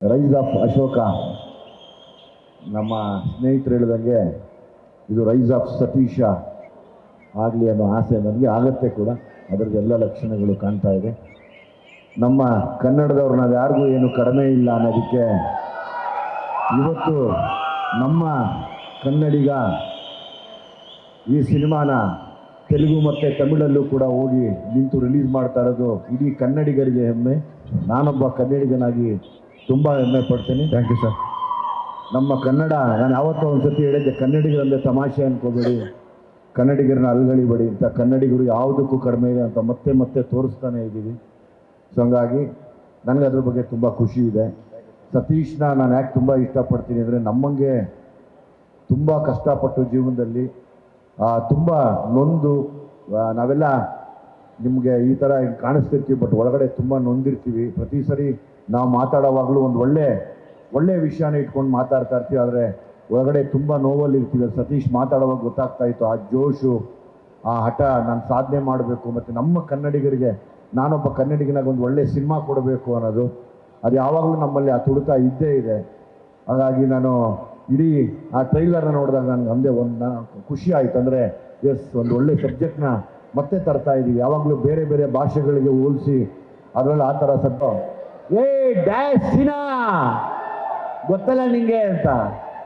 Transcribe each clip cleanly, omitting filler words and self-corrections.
Rise of Ashoka ನಮ್ಮ ಸ್ನೇಹಿತರು ಹೇಳಿದಂಗೆ ಇದು ರೈಸ್ ಆಫ್ ಸತೀಶ ಆಗಲಿ ಅನ್ನೋ ಆಸೆ ನನಗೆ ಆಗತ್ತೆ ಕೂಡ. ಅದರದ್ದು ಎಲ್ಲ ಲಕ್ಷಣಗಳು ಕಾಣ್ತಾ ಇದೆ. ನಮ್ಮ ಕನ್ನಡದವ್ರು ನಾವು ಯಾರಿಗೂ ಏನು ಕಡಿಮೆ ಇಲ್ಲ ಅನ್ನೋದಕ್ಕೆ ಇವತ್ತು ನಮ್ಮ ಕನ್ನಡಿಗ ಈ ಸಿನಿಮಾನ ತೆಲುಗು ಮತ್ತು ತಮಿಳಲ್ಲೂ ಕೂಡ ಹೋಗಿ ನಿಂತು ರಿಲೀಸ್ ಮಾಡ್ತಾ ಇರೋದು ಇಡೀ ಕನ್ನಡಿಗರಿಗೆ ಹೆಮ್ಮೆ. ನಾನೊಬ್ಬ ಕನ್ನಡಿಗನಾಗಿ ತುಂಬ ಹೆಮ್ಮೆ ಪಡ್ತೀನಿ. Thank you sir. ನಮ್ಮ ಕನ್ನಡ, ನಾನು ಯಾವತ್ತೋ ಒಂದು ಸತಿ ಹೇಳಿದ್ದೆ, ಕನ್ನಡಿಗರಂದರೆ ತಮಾಷೆ ಅನ್ಕೋಬೇಡಿ, ಕನ್ನಡಿಗರನ್ನ ಅಲ್ಗಳಿಬೇಡಿ ಅಂತ. ಕನ್ನಡಿಗರು ಯಾವುದಕ್ಕೂ ಕಡಿಮೆ ಇದೆ ಅಂತ ಮತ್ತೆ ಮತ್ತೆ ತೋರಿಸ್ತಾನೆ ಇದ್ದೀವಿ. ಸೊ ಹಂಗಾಗಿ ನನಗೆ ಅದ್ರ ಬಗ್ಗೆ ತುಂಬ ಖುಷಿ ಇದೆ. ಸತೀಶ್ನ ನಾನು ಯಾಕೆ ತುಂಬ ಇಷ್ಟಪಡ್ತೀನಿ ಅಂದರೆ, ನಮ್ಮಂಗೆ ತುಂಬ ಕಷ್ಟಪಟ್ಟು ಜೀವನದಲ್ಲಿ ತುಂಬ ನೊಂದು ನಾವೆಲ್ಲ ನಿಮಗೆ ಈ ಥರ ಕಾಣಿಸ್ತಿರ್ತೀವಿ, ಬಟ್ ಒಳಗಡೆ ತುಂಬ ನೊಂದಿರ್ತೀವಿ. ಪ್ರತಿ ಸರಿ ನಾವು ಮಾತಾಡೋವಾಗಲೂ ಒಂದು ಒಳ್ಳೆ ವಿಷಯನ ಇಟ್ಕೊಂಡು ಮಾತಾಡ್ತಾ ಇರ್ತೀವಿ, ಆದರೆ ಒಳಗಡೆ ತುಂಬ ನೋವಲ್ಲಿ ಇರ್ತೀವಿ. ಸತೀಶ್ ಮಾತಾಡೋವಾಗ ಗೊತ್ತಾಗ್ತಾ ಇತ್ತು ಆ ಜೋಶು, ಆ ಹಠ, ನಾನು ಸಾಧನೆ ಮಾಡಬೇಕು ಮತ್ತು ನಮ್ಮ ಕನ್ನಡಿಗರಿಗೆ ನಾನೊಬ್ಬ ಕನ್ನಡಿಗನಾಗ ಒಂದು ಒಳ್ಳೆ ಸಿನಿಮಾ ಕೊಡಬೇಕು ಅನ್ನೋದು ಅದು ಯಾವಾಗಲೂ ನಮ್ಮಲ್ಲಿ ಆ ತುಡಿತ ಇದ್ದೇ ಇದೆ. ಹಾಗಾಗಿ ನಾನು ಇಡೀ ಆ ಟ್ರೈಲರ್ನ ನೋಡಿದಾಗ ನನಗೆ ಒಂದೇ ಖುಷಿ ಆಯಿತು. ಅಂದರೆ ಎಸ್, ಒಂದು ಒಳ್ಳೆ ಸಬ್ಜೆಕ್ಟ್ನ ಮತ್ತೆ ತರ್ತಾ ಇದ್ದೀವಿ. ಯಾವಾಗಲೂ ಬೇರೆ ಬೇರೆ ಭಾಷೆಗಳಿಗೆ ಹೋಲಿಸಿ ಅದರಲ್ಲಿ ಆ ಥರ ಏ ಡ್ಯಾಶ್ ಸಿನಾ ಗೊತ್ತಲ್ಲ ನಿಂಗೆ ಅಂತ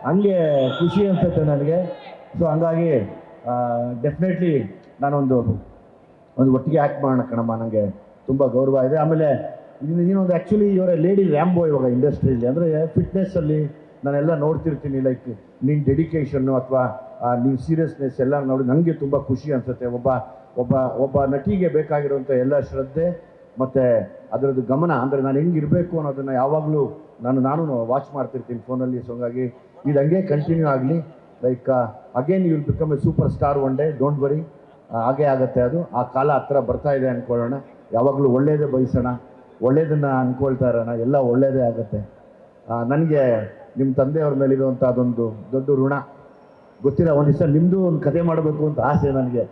ಹಂಗೆ ಖುಷಿ ಅನ್ಸುತ್ತೆ ನನಗೆ. ಸೊ ಹಂಗಾಗಿ ಡೆಫಿನೆಟ್ಲಿ ನಾನೊಂದು ಒಟ್ಟಿಗೆ ಆ್ಯಕ್ಟ್ ಮಾಡೋಣ ಕಣಮ್ಮ, ನನಗೆ ತುಂಬ ಗೌರವ ಇದೆ. ಆಮೇಲೆ ಇನ್ನೊಂದು ಆ್ಯಕ್ಚುಲಿ ಇವರ ಲೇಡಿ ರ್ಯಾಂಬೋ ಇವಾಗ ಇಂಡಸ್ಟ್ರಿಯಲ್ಲಿ, ಅಂದರೆ ಫಿಟ್ನೆಸ್ಸಲ್ಲಿ ನಾನೆಲ್ಲ ನೋಡ್ತಿರ್ತೀನಿ. ಲೈಕ್ ನಿನ್ನ ಡೆಡಿಕೇಶನ್ನು ಅಥವಾ ನಿಮ್ಮ ಸೀರಿಯಸ್ನೆಸ್ ಎಲ್ಲ ನೋಡಿ ನನಗೆ ತುಂಬ ಖುಷಿ ಅನಿಸುತ್ತೆ. ಒಬ್ಬ ನಟಿಗೆ ಬೇಕಾಗಿರುವಂಥ ಎಲ್ಲ ಶ್ರದ್ಧೆ ಮತ್ತು ಅದರದ್ದು ಗಮನ, ಅಂದರೆ ನಾನು ಹೆಂಗಿರಬೇಕು ಅನ್ನೋದನ್ನು ಯಾವಾಗಲೂ ನಾನು ವಾಚ್ ಮಾಡ್ತಿರ್ತೀನಿ ಫೋನಲ್ಲಿ. ಸೊ ಹಂಗಾಗಿ ಇದು ಹಂಗೆ ಕಂಟಿನ್ಯೂ ಆಗಲಿ. Like again you will become a super star one day, don't worry. ಹಾಗೇ ಆಗುತ್ತೆ, ಅದು ಆ ಕಾಲ ಹತ್ರ ಬರ್ತಾ ಇದೆ ಅಂದ್ಕೊಳ್ಳೋಣ. ಯಾವಾಗಲೂ ಒಳ್ಳೆಯದೇ ಬಯಸೋಣ, ಒಳ್ಳೆಯದನ್ನು ಅಂದ್ಕೊಳ್ತಾ ಇರೋಣ, ಎಲ್ಲ ಒಳ್ಳೆಯದೇ ಆಗುತ್ತೆ. ನನಗೆ ನಿಮ್ಮ ತಂದೆಯವ್ರ ಮೇಲಿರುವಂಥ ಅದೊಂದು ದೊಡ್ಡ ಋಣ. ಗೊತ್ತಿಲ್ಲ, ಒಂದು ದಿವಸ ನಿಮ್ಮದು ಒಂದು ಕತೆ ಮಾಡಬೇಕು ಅಂತ ಆಸೆ ನನಗೆ.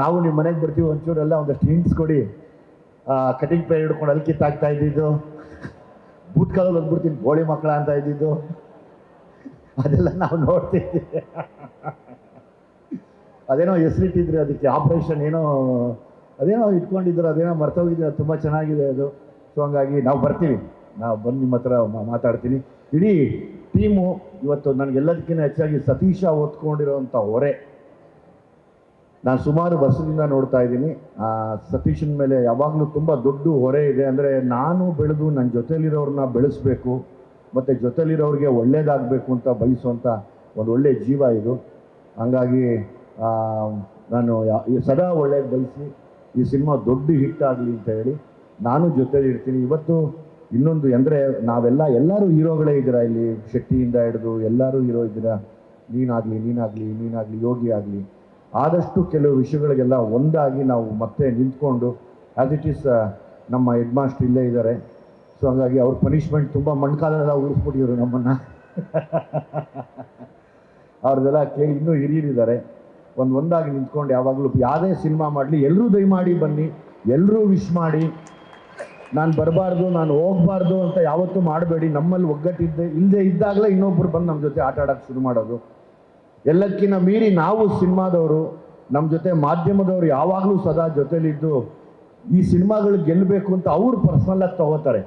ನಾವು ನಿಮ್ಮ ಮನೆಗೆ ಬರ್ತೀವಿ, ಒಂಚೂರೆಲ್ಲ ಒಂದಷ್ಟು ಹಿಂಟ್ಸ್ ಕೊಡಿ. ಕಟಿಂಗ್ ಪೇರ್ ಹಿಡ್ಕೊಂಡು ಅಲ್ಲಿ ಕಿತ್ತಾಗ್ತಾ ಇದ್ದಿದ್ದು, ಬೂಟ್ ಕಾಲಲ್ಲಿ ಹೋಗ್ಬಿಡ್ತೀನಿ ಗೋಳಿ ಮಕ್ಕಳ ಅಂತ ಇದ್ದಿದ್ದು, ಅದೆಲ್ಲ ನಾವು ನೋಡ್ತಿದ್ವಿ. ಅದೇನೋ ಹೆಸರಿಟ್ಟಿದ್ರೆ ಅದಕ್ಕೆ ಆಪ್ರೇಷನ್ ಅದೇನೋ ಇಟ್ಕೊಂಡಿದ್ರು, ಅದೇನೋ ಮರ್ತೋಗಿದ್ರೆ, ತುಂಬ ಚೆನ್ನಾಗಿದೆ ಅದು. ಸೊ ಹಂಗಾಗಿ ನಾವು ಬರ್ತೀವಿ, ನಾವು ಬಂದು ನಿಮ್ಮ ಹತ್ರ ಮಾತಾಡ್ತೀನಿ. ಇಡೀ ಟೀಮು ಇವತ್ತು ನನಗೆಲ್ಲದಕ್ಕಿಂತ ಹೆಚ್ಚಾಗಿ ಸತೀಶ ಹೊತ್ಕೊಂಡಿರೋವಂಥ ಹೊರೆ ನಾನು ಸುಮಾರು ವರ್ಷದಿಂದ ನೋಡ್ತಾ ಇದ್ದೀನಿ. ಸತೀಶನ ಮೇಲೆ ಯಾವಾಗಲೂ ತುಂಬ ದೊಡ್ಡ ಹೊರೆ ಇದೆ. ಅಂದರೆ ನಾನು ಬೆಳೆದು ನನ್ನ ಜೊತೆಲಿರೋರನ್ನ ಬೆಳೆಸಬೇಕು ಮತ್ತು ಜೊತೆಲಿರೋರಿಗೆ ಒಳ್ಳೇದಾಗಬೇಕು ಅಂತ ಬಯಸುವಂಥ ಒಂದು ಒಳ್ಳೆಯ ಜೀವ ಇದು. ಹಂಗಾಗಿ ನಾನು ಸದಾ ಒಳ್ಳೇದು ಬಯಸಿ ಈ ಸಿನಿಮಾ ದೊಡ್ಡ ಹಿಟ್ ಆಗಲಿ ಅಂತ ಹೇಳಿ ನಾನು ಜೊತೆಲಿರ್ತೀನಿ. ಇವತ್ತು ಇನ್ನೊಂದು ಅಂದರೆ ಎಲ್ಲರೂ ಹೀರೋಗಳೇ ಇದ್ದೀರಾ ಇಲ್ಲಿ, ಶೆಟ್ಟಿಯಿಂದ ಹಿಡಿದು ಎಲ್ಲರೂ ಹೀರೋ ಇದ್ದೀರಾ. ನೀನಾಗಲಿ ಯೋಗಿ ಆಗಲಿ, ಆದಷ್ಟು ಕೆಲವು ವಿಷಯಗಳಿಗೆಲ್ಲ ಒಂದಾಗಿ ನಾವು ಮತ್ತೆ ನಿಂತ್ಕೊಂಡು, ಆ್ಯಸ್ ಇಟ್ ಈಸ್ ನಮ್ಮ ಹೆಡ್ ಮಾಸ್ಟರ್ ಇಲ್ಲೇ ಇದ್ದಾರೆ. ಸೊ ಹಾಗಾಗಿ ಅವ್ರ ಪನಿಷ್ಮೆಂಟ್ ತುಂಬ ಮಣ್ಕಾಲೆಲ್ಲ ಉಳಿಸ್ಬಿಟ್ಟಿದ್ರು ನಮ್ಮನ್ನು. ಅವ್ರದ್ದೆಲ್ಲ ಕೇಳಿ ಇನ್ನೂ ಹಿರಿಯರಿದ್ದಾರೆ. ಒಂದಾಗಿ ನಿಂತ್ಕೊಂಡು ಯಾವಾಗಲೂ ಯಾವುದೇ ಸಿನಿಮಾ ಮಾಡಲಿ ಎಲ್ಲರೂ ದಯಮಾಡಿ ಬನ್ನಿ, ಎಲ್ಲರೂ ವಿಶ್ ಮಾಡಿ. ನಾನು ಬರಬಾರ್ದು, ನಾನು ಹೋಗಬಾರ್ದು ಅಂತ ಯಾವತ್ತೂ ಮಾಡಬೇಡಿ. ನಮ್ಮಲ್ಲಿ ಇಲ್ಲದೆ ಇದ್ದಾಗಲೇ ಇನ್ನೊಬ್ಬರು ಬಂದು ನಮ್ಮ ಜೊತೆ ಆಟ ಆಡೋಕ್ಕೆ ಶುರು ಮಾಡೋದು. ಎಲ್ಲಕ್ಕಿಂತ ಮೀರಿ ನಾವು ಸಿನಿಮಾದವರು, ನಮ್ಮ ಜೊತೆ ಮಾಧ್ಯಮದವರು ಯಾವಾಗಲೂ ಸದಾ ಜೊತೆಲಿದ್ದು ಈ ಸಿನಿಮಾಗಳು ಗೆಲ್ಲಬೇಕು ಅಂತ ಅವ್ರು ಪರ್ಸ್ನಲ್ಲಾಗಿ ತಗೋತಾರೆ.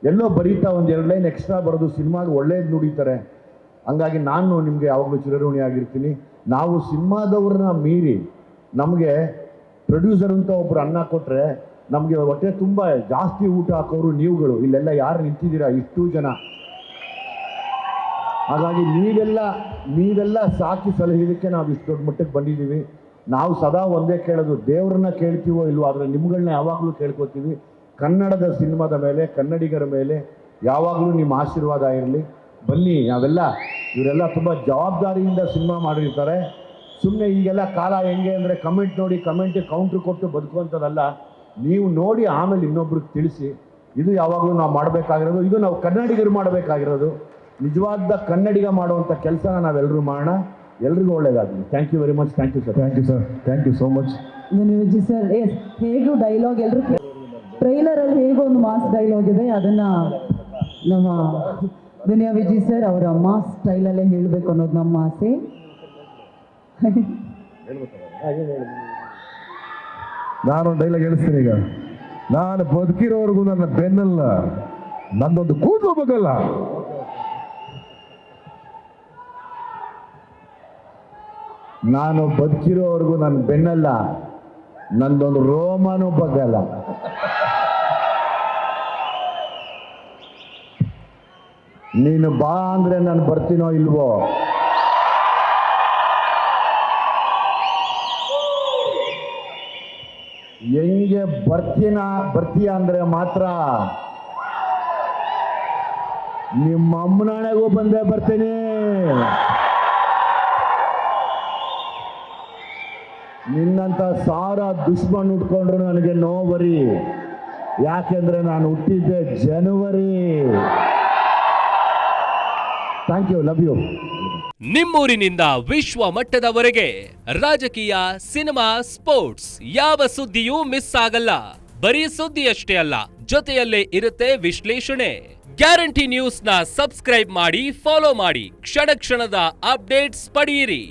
ಎಲ್ಲೋ ಬರೀತಾ ಒಂದು 2 ಲೈನ್ ಎಕ್ಸ್ಟ್ರಾ ಬರೋದು ಸಿನಿಮಾಗೆ ಒಳ್ಳೇದು ನುಡಿತಾರೆ. ಹಂಗಾಗಿ ನಾನು ನಿಮಗೆ ಯಾವಾಗಲೂ ಚಿರಋಣಿ ಆಗಿರ್ತೀನಿ. ನಾವು ಸಿನಿಮಾದವ್ರನ್ನ ಮೀರಿ ನಮಗೆ ಪ್ರೊಡ್ಯೂಸರ್ ಅಂತ ಒಬ್ಬರು ಅನ್ನ ಕೊಟ್ಟರೆ ನಮಗೆ ಹೊಟ್ಟೆ ತುಂಬ ಜಾಸ್ತಿ ಊಟ ಹಾಕೋರು ನೀವುಗಳು. ಇಲ್ಲೆಲ್ಲ ಯಾರು ನಿಂತಿದ್ದೀರಾ ಇಷ್ಟೂ ಜನ. ಹಾಗಾಗಿ ನೀವೆಲ್ಲ ಸಾಕಿ ಸಲಹಿದಕ್ಕೆ ನಾವು ಇಷ್ಟು ದೊಡ್ಡ ಮಟ್ಟಕ್ಕೆ ಬಂದಿದ್ದೀವಿ. ನಾವು ಸದಾ ಒಂದೇ ಕೇಳೋದು, ದೇವ್ರನ್ನ ಕೇಳ್ತೀವೋ ಇಲ್ವೋ, ಆದರೆ ನಿಮ್ಗಳನ್ನ ಯಾವಾಗಲೂ ಕೇಳ್ಕೊತೀವಿ. ಕನ್ನಡದ ಸಿನಿಮಾದ ಮೇಲೆ, ಕನ್ನಡಿಗರ ಮೇಲೆ ಯಾವಾಗಲೂ ನಿಮ್ಮ ಆಶೀರ್ವಾದ ಇರಲಿ. ಬನ್ನಿ, ಇವರೆಲ್ಲ ತುಂಬ ಜವಾಬ್ದಾರಿಯಿಂದ ಸಿನಿಮಾ ಮಾಡಿರ್ತಾರೆ. ಸುಮ್ಮನೆ ಈಗೆಲ್ಲ ಕಾಲ ಹೆಂಗೆ ಅಂದರೆ ಕಮೆಂಟ್ ನೋಡಿ ಕಮೆಂಟಿಗೆ ಕೌಂಟ್ರ್ ಕೊಟ್ಟು ಬದುಕುವಂಥದ್ದಲ್ಲ. ನೀವು ನೋಡಿ ಆಮೇಲೆ ಇನ್ನೊಬ್ರಿಗೆ ತಿಳಿಸಿ. ಇದು ಯಾವಾಗಲೂ ನಾವು ಮಾಡಬೇಕಾಗಿರೋದು, ಇದು ನಾವು ಕನ್ನಡಿಗರು ಮಾಡಬೇಕಾಗಿರೋದು. ನಿಜವಾದ ಕನ್ನಡಿಗ ಮಾಡುವಂಥ ಕೆಲಸನ ನಾವೆಲ್ಲರೂ ಮಾಡೋಣ. ಎಲ್ರಿಗೂ ಒಳ್ಳೆಯದಾಗಲಿ. Thank you very much. Thank you sir. Thank you so much. ಧನ್ಯವಾದ ಸರ್. ಹೇಗೂ ಡೈಲಾಗ್ ಎಲ್ಲರೂ ಟ್ರೈಲರಲ್ಲಿ ಹೇಗೋ ಒಂದು ಮಾಸ್ ಡೈಲಾಗ್ ಇದೆ, ಅದನ್ನು ನಮ್ಮ ದುನಿಯಾ ವಿಜಯ್ ಸರ್ ಅವರ ಮಾಸ್ ಸ್ಟೈಲಲ್ಲೇ ಹೇಳಬೇಕು ಅನ್ನೋದು ನಮ್ಮ ಆಸೆ. ನಾನು ಡೈಲಾಗ್ ಹೇಳ್ತೀನಿ ಈಗ. ನಾನು ಬದುಕಿರೋವರೆಗೂ ನನ್ನ ಬೆನ್ನಲ್ಲ, ನಂದೊಂದು ಕೂದಲು ಬಗಲ್ಲ. ನಾನು ಬದುಕಿರೋವರೆಗೂ ನನ್ನ ಬೆನ್ನಲ್ಲ, ನಂದೊಂದು ರೋಮನೂ ಬಗ್ಗಲ್ಲ. ನೀನು ಬಾ ಅಂದ್ರೆ ನಾನು ಬರ್ತೀನೋ ಇಲ್ವೋ, ಹೆಂಗೆ ಬರ್ತೀಯ ಅಂದ್ರೆ ಮಾತ್ರ ನಿಮ್ಮ ಅಮ್ಮನಣೆಗೂ ಬಂದೇ ಬರ್ತೀನಿ. ನಿನ್ನಂತ 1000 ದುಶ್ಮನ್ ಉಟ್ಕೊಂಡ್ರು ನನಗೆ ನೋ ವರಿ, ಯಾಕೆಂದ್ರೆ ನಾನು ಹುಟ್ಟಿದ್ದೆ ಜನವರಿ. Thank you, love you. ನಿಮ್ಮೂರಿನಿಂದ ವಿಶ್ವ ಮಟ್ಟದವರೆಗೆ ರಾಜಕೀಯ, ಸಿನಿಮಾ, ಸ್ಪೋರ್ಟ್ಸ್ ಯಾವ ಸುದ್ದಿಯೂ ಮಿಸ್ ಆಗಲ್ಲ. ಬರೀ ಸುದ್ದಿಯಷ್ಟೇ ಅಲ್ಲ, ಜೊತೆಯಲ್ಲೇ ಇರುತ್ತೆ ವಿಶ್ಲೇಷಣೆ. ಗ್ಯಾರಂಟಿ ನ್ಯೂಸ್ ನ ಸಬ್ಸ್ಕ್ರೈಬ್ ಮಾಡಿ, ಫಾಲೋ ಮಾಡಿ, ಕ್ಷಣ ಕ್ಷಣದ ಅಪ್ಡೇಟ್ಸ್ ಪಡೆಯಿರಿ.